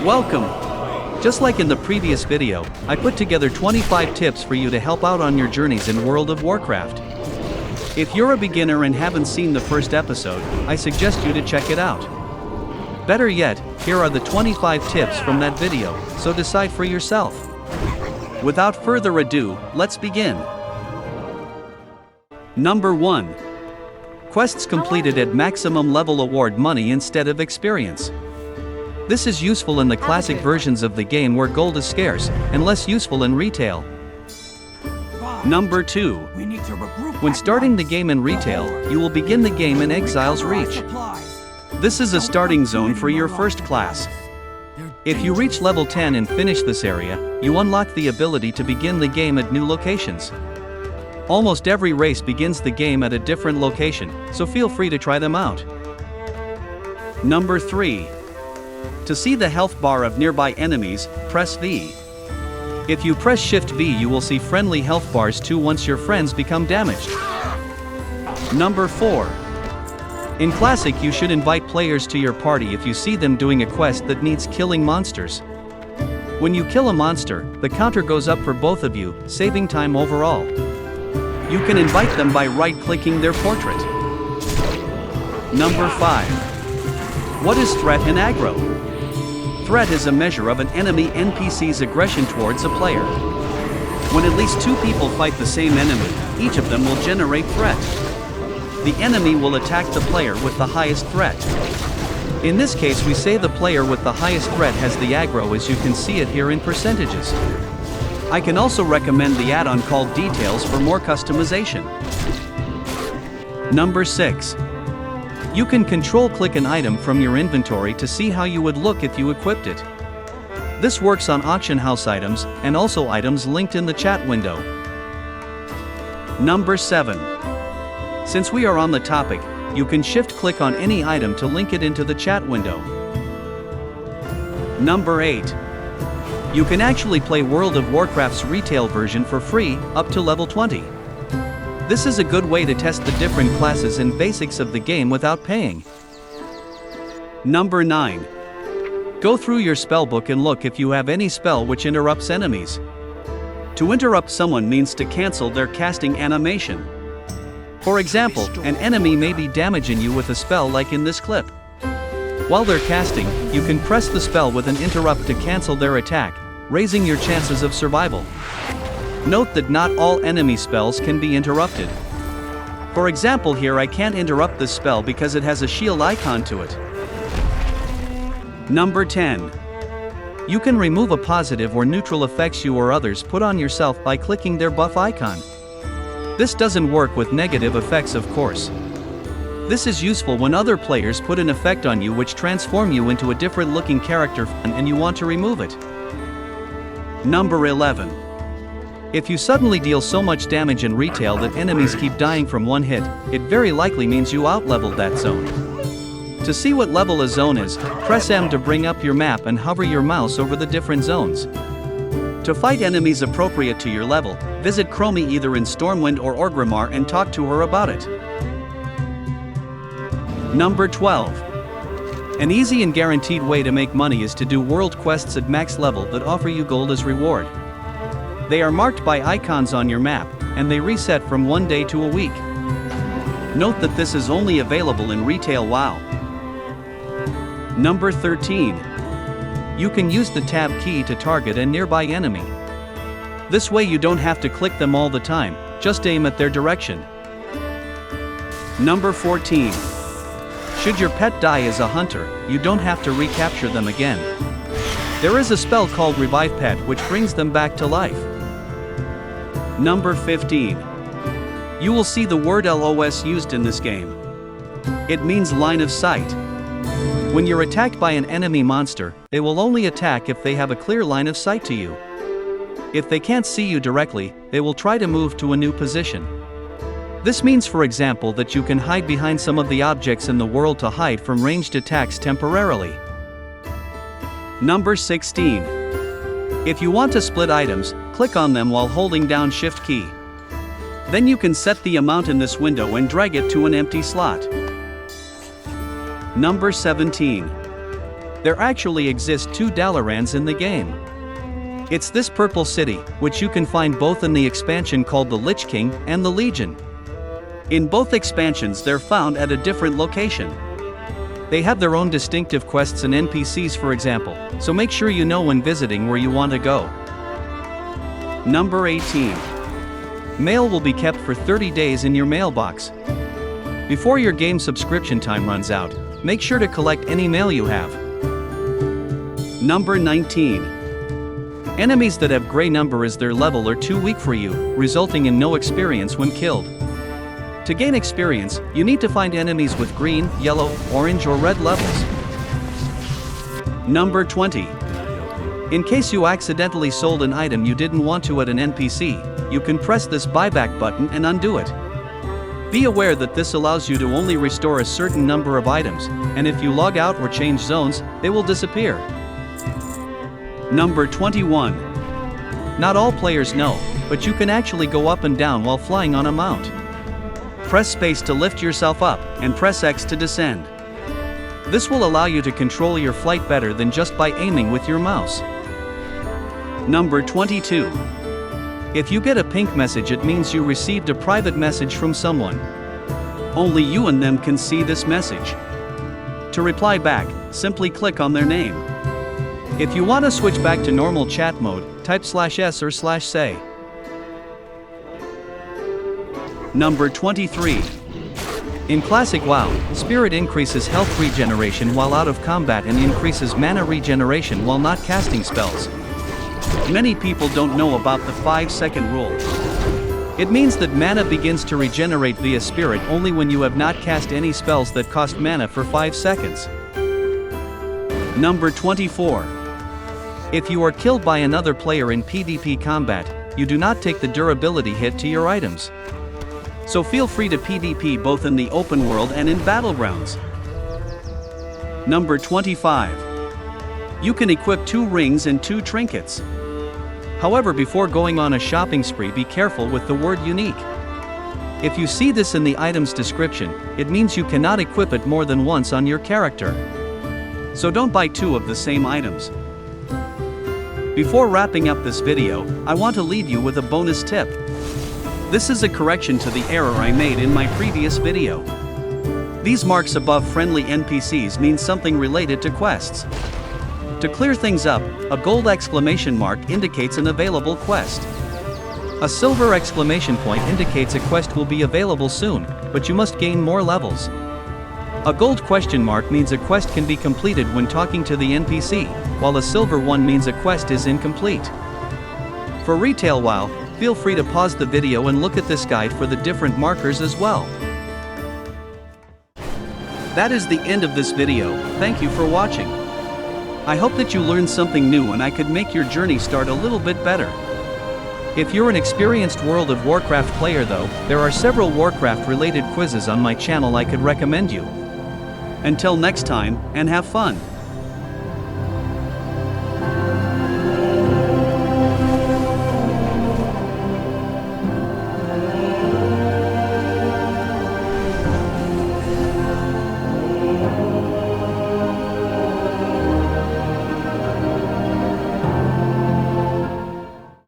Welcome! Just like in the previous video, I put together 25 tips for you to help out on your journeys in World of Warcraft. If you're a beginner and haven't seen the first episode, I suggest you to check it out. Better yet, here are the 25 tips from that video, so decide for yourself. Without further ado, let's begin. Number 1. Quests completed at maximum level award money instead of experience. This is useful in the classic versions of the game where gold is scarce, and less useful in retail. Number 2. When starting the game in retail, you will begin the game in Exile's Reach. This is a starting zone for your first class. If you reach level 10 and finish this area, you unlock the ability to begin the game at new locations. Almost every race begins the game at a different location, so feel free to try them out. Number 3. To see the health bar of nearby enemies, press V. If you press Shift V, you will see friendly health bars too once your friends become damaged. Number 4. In Classic, you should invite players to your party if you see them doing a quest that needs killing monsters. When you kill a monster, the counter goes up for both of you, saving time overall. You can invite them by right-clicking their portrait. Number 5. What is threat and aggro? Threat is a measure of an enemy NPC's aggression towards a player. When at least two people fight the same enemy, each of them will generate threat. The enemy will attack the player with the highest threat. In this case, we say the player with the highest threat has the aggro, as you can see it here in percentages. I can also recommend the add-on called Details for more customization. Number 6. You can control-click an item from your inventory to see how you would look if you equipped it. This works on auction house items, and also items linked in the chat window. Number 7. Since we are on the topic, you can shift-click on any item to link it into the chat window. Number 8. You can actually play World of Warcraft's retail version for free, up to level 20. This is a good way to test the different classes and basics of the game without paying. Number 9. Go through your spellbook and look if you have any spell which interrupts enemies. To interrupt someone means to cancel their casting animation. For example, an enemy may be damaging you with a spell like in this clip. While they're casting, you can press the spell with an interrupt to cancel their attack, raising your chances of survival. Note that not all enemy spells can be interrupted. For example, here I can't interrupt this spell because it has a shield icon to it. Number 10. You can remove a positive or neutral effects you or others put on yourself by clicking their buff icon. This doesn't work with negative effects, of course. This is useful when other players put an effect on you which transform you into a different looking character and you want to remove it. Number 11. If you suddenly deal so much damage in retail that enemies keep dying from one hit, it very likely means you outleveled that zone. To see what level a zone is, press M to bring up your map and hover your mouse over the different zones. To fight enemies appropriate to your level, visit Chromie either in Stormwind or Orgrimmar and talk to her about it. Number 12. An easy and guaranteed way to make money is to do world quests at max level that offer you gold as reward. They are marked by icons on your map, and they reset from one day to a week. Note that this is only available in retail WoW. Number 13. You can use the tab key to target a nearby enemy. This way you don't have to click them all the time, just aim at their direction. Number 14. Should your pet die as a hunter, you don't have to recapture them again. There is a spell called Revive Pet which brings them back to life. Number 15. You will see the word LOS used in this game. It means line of sight. When you're attacked by an enemy monster, they will only attack if they have a clear line of sight to you. If they can't see you directly, they will try to move to a new position. This means, for example, that you can hide behind some of the objects in the world to hide from ranged attacks temporarily. Number 16. If you want to split items, click on them while holding down Shift key. Then you can set the amount in this window and drag it to an empty slot. Number 17. There actually exist two Dallarans in the game. It's this purple city, which you can find both in the expansion called the Lich King and the Legion. In both expansions they're found at a different location. They have their own distinctive quests and NPCs, for example, so make sure you know when visiting where you want to go. Number 18. Mail will be kept for 30 days in your mailbox. Before your game subscription time runs out, make sure to collect any mail you have. Number 19. Enemies that have gray number as their level are too weak for you, resulting in no experience when killed. To gain experience, you need to find enemies with green, yellow, orange or red levels. Number 20. In case you accidentally sold an item you didn't want to at an NPC, you can press this buyback button and undo it. Be aware that this allows you to only restore a certain number of items, and if you log out or change zones, they will disappear. Number 21. Not all players know, but you can actually go up and down while flying on a mount. Press space to lift yourself up, and press X to descend. This will allow you to control your flight better than just by aiming with your mouse. Number 22. If you get a pink message, it means you received a private message from someone. Only you and them can see this message. To reply back, simply click on their name. If you want to switch back to normal chat mode, type /s or /say. Number 23. In Classic WoW, Spirit increases health regeneration while out of combat and increases mana regeneration while not casting spells. Many people don't know about the 5-second rule. It means that mana begins to regenerate via Spirit only when you have not cast any spells that cost mana for 5 seconds. Number 24. If you are killed by another player in PvP combat, you do not take the durability hit to your items. So feel free to PvP both in the open world and in battlegrounds. Number 25. You can equip 2 rings and 2 trinkets. However, before going on a shopping spree, be careful with the word unique. If you see this in the item's description, it means you cannot equip it more than once on your character. So don't buy 2 of the same items. Before wrapping up this video, I want to leave you with a bonus tip. This is a correction to the error I made in my previous video. These marks above friendly NPCs mean something related to quests. To clear things up, a gold exclamation mark indicates an available quest. A silver exclamation point indicates a quest will be available soon, but you must gain more levels. A gold question mark means a quest can be completed when talking to the NPC, while a silver one means a quest is incomplete. For retail WoW, feel free to pause the video and look at this guide for the different markers as well. That is the end of this video. Thank you for watching. I hope that you learned something new and I could make your journey start a little bit better. If you're an experienced World of Warcraft player though, there are several Warcraft related quizzes on my channel I could recommend you. Until next time, and have fun!